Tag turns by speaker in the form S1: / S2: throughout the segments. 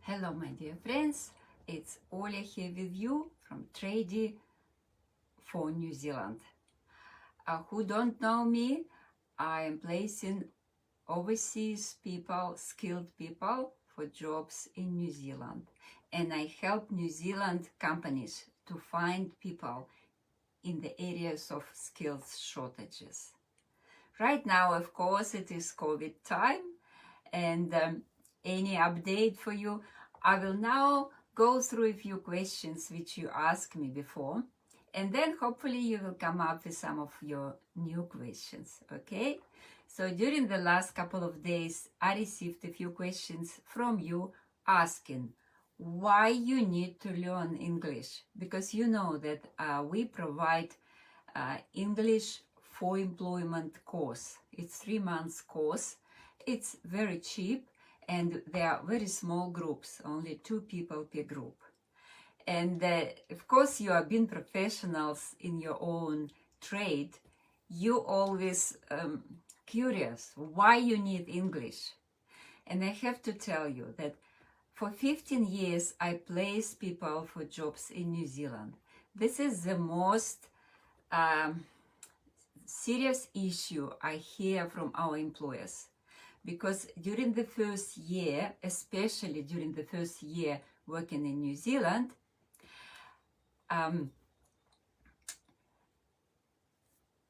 S1: Hello, my dear friends. It's Oля here with you from Tradie for New Zealand. Who don't know me, I am placing overseas people, skilled people for jobs in New Zealand. And I help New Zealand companies to find people in the areas of skills shortages. Right now, of course, it is COVID time, and any update for you? I will now go through a few questions which you asked me before, and then hopefully you will come up with some of your new questions, okay? So during the last couple of days, I received a few questions from you asking why you need to learn English, because you know that we provide English for employment course. It's 3 months course. It's very cheap, and there are very small groups, only 2 people per group. And of course, you are being professionals in your own trade. You always curious why you need English. And I have to tell you that for 15 years, I place people for jobs in New Zealand. This is the most serious issue I hear from our employers, because during the first year, especially during the first year working in New Zealand,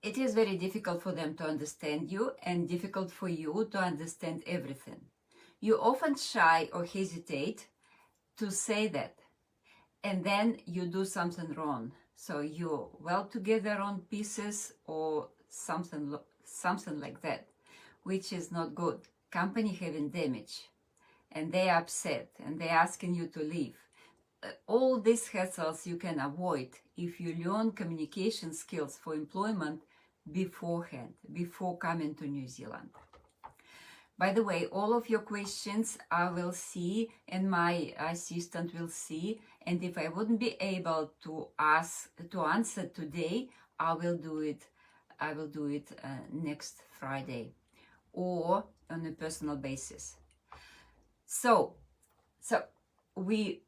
S1: it is very difficult for them to understand you and difficult for you to understand everything. You often shy or hesitate to say that, and then you do something wrong. So you weld together on pieces or something like that, which is not good. Company having damage, and they are upset, and they're asking you to leave. All these hassles you can avoid if you learn communication skills for employment beforehand, before coming to New Zealand. By the way, all of your questions I will see, and my assistant will see, and if I wouldn't be able to answer today, I will do it next Friday, or on a personal basis. So we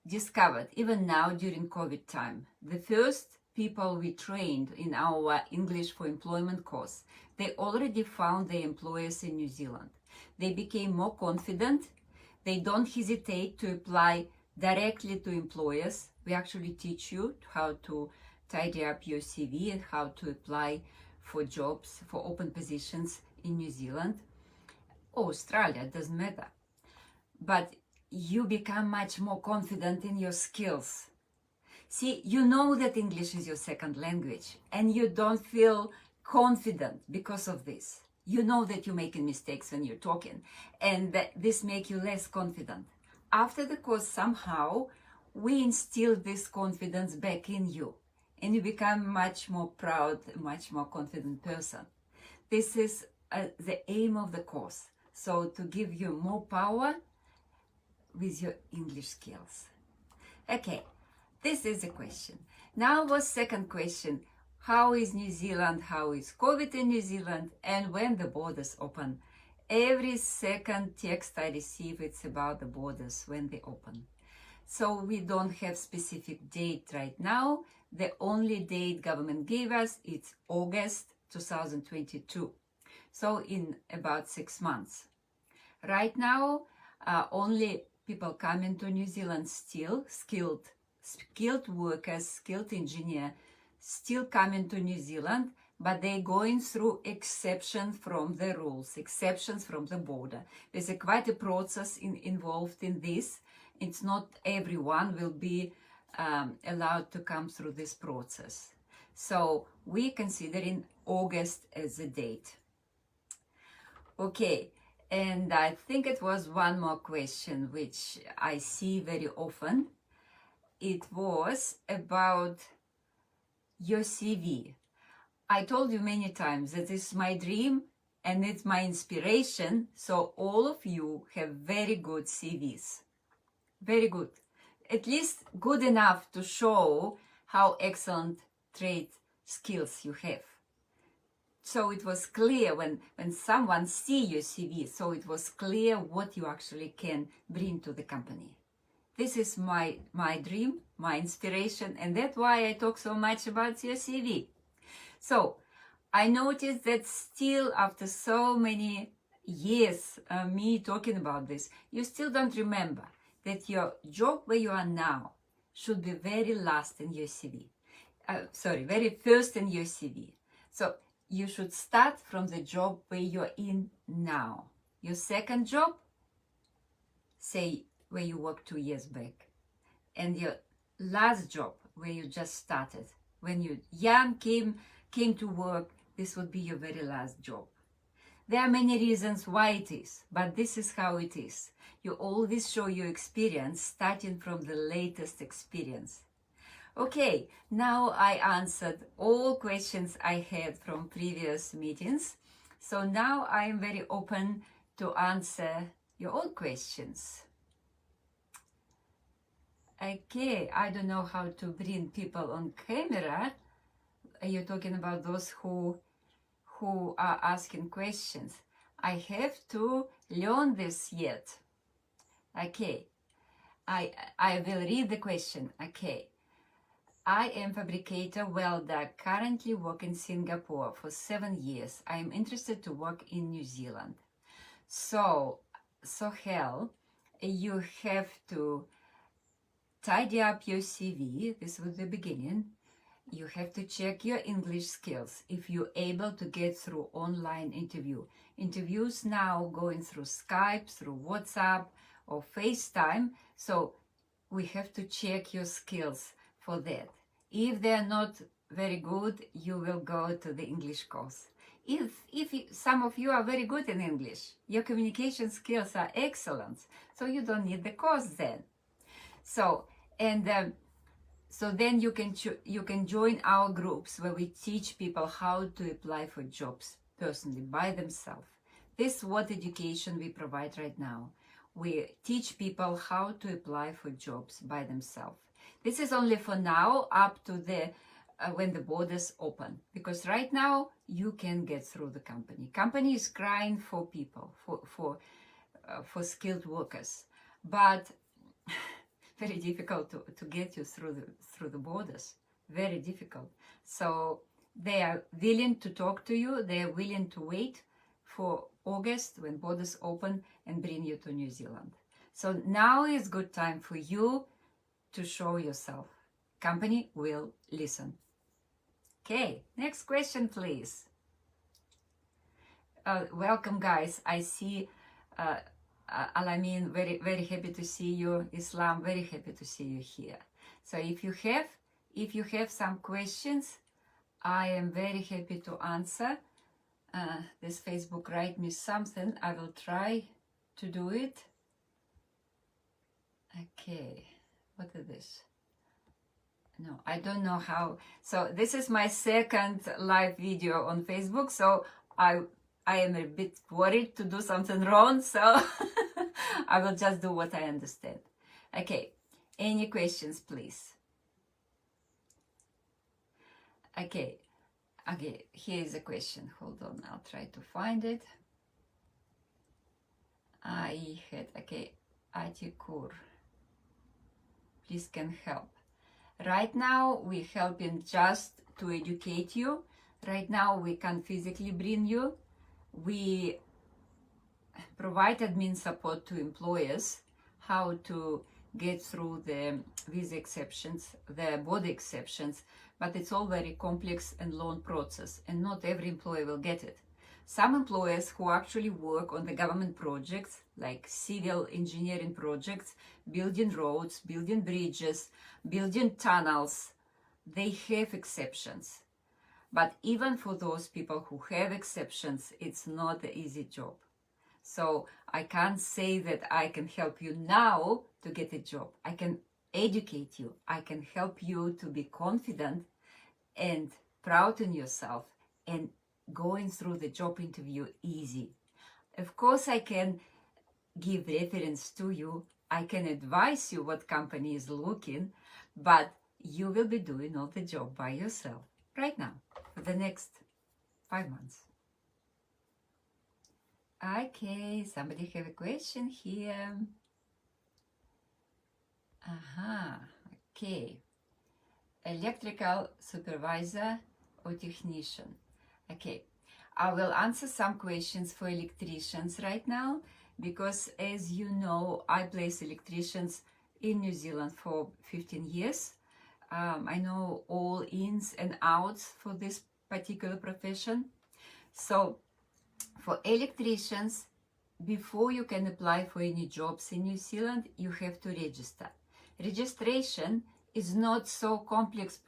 S1: discovered, even now during COVID time, the first people we trained in our English for Employment course, they already found their employers in New Zealand. They became more confident. They don't hesitate to apply directly to employers. We actually teach you how to tidy up your CV and how to apply for jobs, for open positions in New Zealand or Australia, doesn't matter. But you become much more confident in your skills. See, you know that English is your second language, and you don't feel confident because of this. You know that you're making mistakes when you're talking, and that this makes you less confident. After the course, somehow, we instill this confidence back in you, and you become much more proud, much more confident person. This is the aim of the course. So to give you more power with your English skills. Okay, this is the question. Now was second question. How is New Zealand? How is COVID in New Zealand? And when the borders open? Every second text I receive, it's about the borders, when they open. So we don't have specific date right now. The only date government gave us is August 2022. So in about 6 months. Right now, only people coming to New Zealand still, skilled workers, skilled engineer, still coming to New Zealand, but they're going through exceptions from the rules, exceptions from the border. There's quite a process involved in this. It's not everyone will be allowed to come through this process. So we're considering August as the date. Okay, and I think it was one more question which I see very often. It was about your CV. I told you many times that it's my dream and it's my inspiration, so all of you have very good CVs. Very good. At least good enough to show how excellent trade skills you have. so it was clear when someone see your CV, so it was clear what you actually can bring to the company. This is my dream, my inspiration, and that's why I talk so much about your CV. So I noticed that still after so many years me talking about this, you still don't remember that your job where you are now should be very last in your CV. Very first in your CV. So you should start from the job where you're in now. Your second job, say where you worked 2 years back. And your last job where you just started. When you young came to work, this would be your very last job. There are many reasons why it is, but this is how it is. You always show your experience starting from the latest experience. Okay, now I answered all questions I had from previous meetings. So now I am very open to answer your own questions. Okay, I don't know how to bring people on camera. Are you talking about those who are asking questions? I have to learn this yet. Okay, I will read the question. Okay. I am fabricator welder, currently work in Singapore for 7 years. I am interested to work in New Zealand. So Hel, you have to tidy up your CV. This was the beginning. You have to check your English skills if you're able to get through online interview. Interviews now going through Skype, through WhatsApp or FaceTime. So we have to check your skills for that. If they're not very good, you will go to the English course. If some of you are very good in English, your communication skills are excellent, so you don't need the course then. So then you can join our groups where we teach people how to apply for jobs personally by themselves. This is what education we provide right now. We teach people how to apply for jobs by themselves. This is only for now, up to the when the borders open, because right now you can get through the company. Company is crying for people, for skilled workers, but very difficult to get you through the borders. Very difficult. So they are willing to talk to you. They are willing to wait for August when borders open and bring you to New Zealand. So now is good time for you to show yourself. Company will listen. Okay, next question, please. Welcome, guys. I see Alamin, very happy to see you. Islam, very happy to see you here. So if you have some questions, I am very happy to answer. This Facebook write me something. I will try to do it. Okay, what is this? No, I don't know how. So this is my second live video on Facebook. So I am a bit worried to do something wrong. So I will just do what I understand. Okay, any questions, please? Okay, here is a question. Hold on, I'll try to find it. Atikur, please can help. Right now we helping just to educate you. Right now we can't physically bring you. We provide admin support to employers, how to get through the visa exceptions, the border exceptions, but it's all very complex and long process, and not every employer will get it. Some employers who actually work on the government projects, like civil engineering projects, building roads, building bridges, building tunnels, they have exceptions. But even for those people who have exceptions, it's not an easy job. So I can't say that I can help you now to get a job. I can educate you. I can help you to be confident and proud in yourself and going through the job interview easy. Of course, I can give reference to you. I can advise you what company is looking, but you will be doing all the job by yourself right now for the next 5 months. Okay, somebody have a question here. Okay. Electrical supervisor or technician. Okay, I will answer some questions for electricians right now, because as you know, I place electricians in New Zealand for 15 years. I know all ins and outs for this particular profession. So for electricians, before you can apply for any jobs in New Zealand, you have to register. Registration is not so complex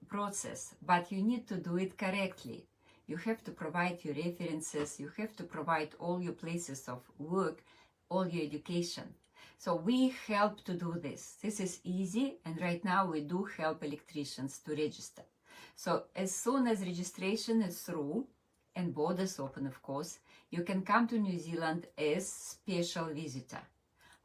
S1: process, but you need to do it correctly. You have to provide your references, you have to provide all your places of work, all your education. So we help to do this. This is easy, and right now we do help electricians to register. So as soon as registration is through, and borders open of course, you can come to New Zealand as special visitor.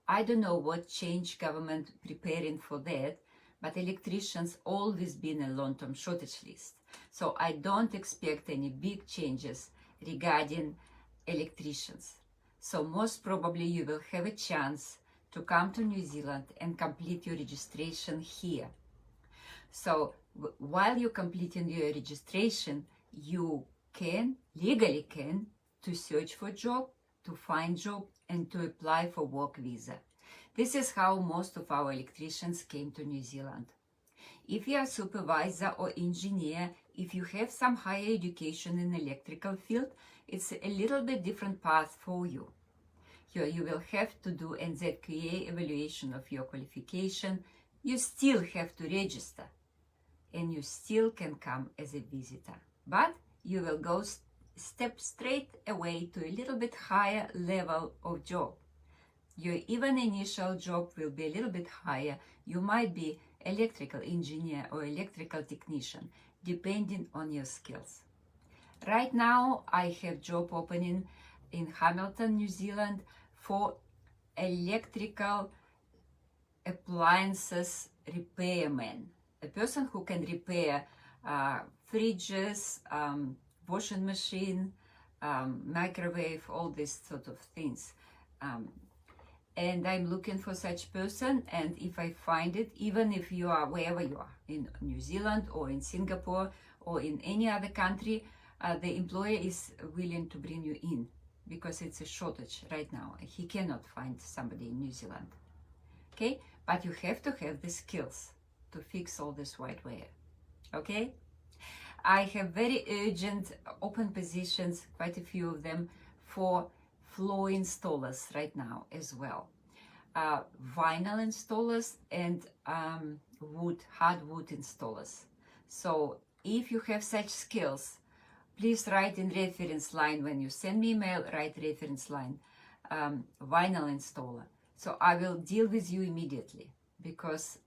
S1: I don't know what change government preparing for that, but electricians always been a long-term shortage list. So I don't expect any big changes regarding electricians. So most probably you will have a chance to come to New Zealand and complete your registration here. So while you're completing your registration, you legally can to search for job, to find job, and to apply for work visa. This is how most of our electricians came to New Zealand. If you are a supervisor or engineer, if you have some higher education in electrical field, it's a little bit different path for you. Here you will have to do NZQA evaluation of your qualification. You still have to register, and you still can come as a visitor. But you will go step straight away to a little bit higher level of job. Your even initial job will be a little bit higher. You might be electrical engineer or electrical technician, depending on your skills. Right now, I have job opening in Hamilton, New Zealand for electrical appliances repairman, a person who can repair fridges, washing machine, microwave, all these sort of things. And I'm looking for such person, and if I find it, even if you are wherever you are, in New Zealand or in Singapore or in any other country, the employer is willing to bring you in, because it's a shortage right now. He cannot find somebody in New Zealand. Okay, but you have to have the skills to fix all this whiteware. Okay, I have very urgent open positions, quite a few of them, for floor installers right now as well. Vinyl installers and hardwood installers. So if you have such skills, please write in reference line when you send me email, write reference line, vinyl installer. So I will deal with you immediately, because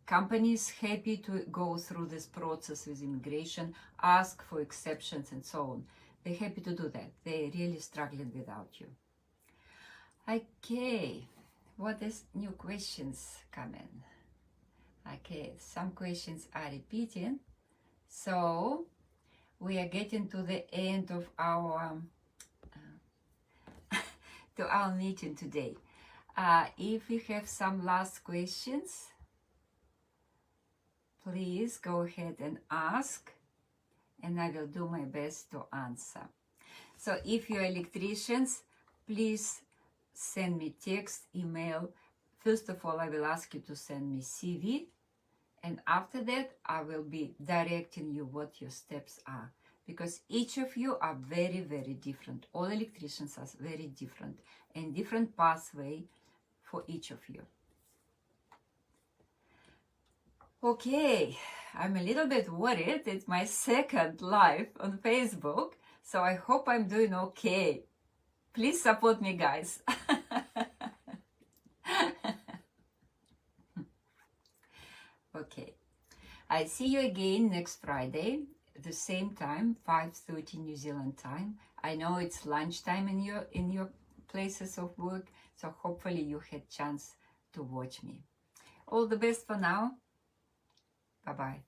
S1: companies happy to go through this process with immigration, ask for exceptions and so on. They're happy to do that. They're really struggling without you. Okay, what is new questions coming? Okay, some questions are repeating. So we are getting to the end of our to our meeting today. If you have some last questions, please go ahead and ask, and I will do my best to answer. So if you're electricians, please send me text, email. First of all, I will ask you to send me CV, and after that, I will be directing you what your steps are, because each of you are very, very different. All electricians are very different, and different pathway for each of you. Okay, I'm a little bit worried. It's my second live on Facebook, so I hope I'm doing okay. Please support me, guys. Okay, I see you again next Friday at the same time, 5:30 New Zealand time. I know it's lunchtime in your places of work, so hopefully you had chance to watch me. All the best for now. Bye-bye.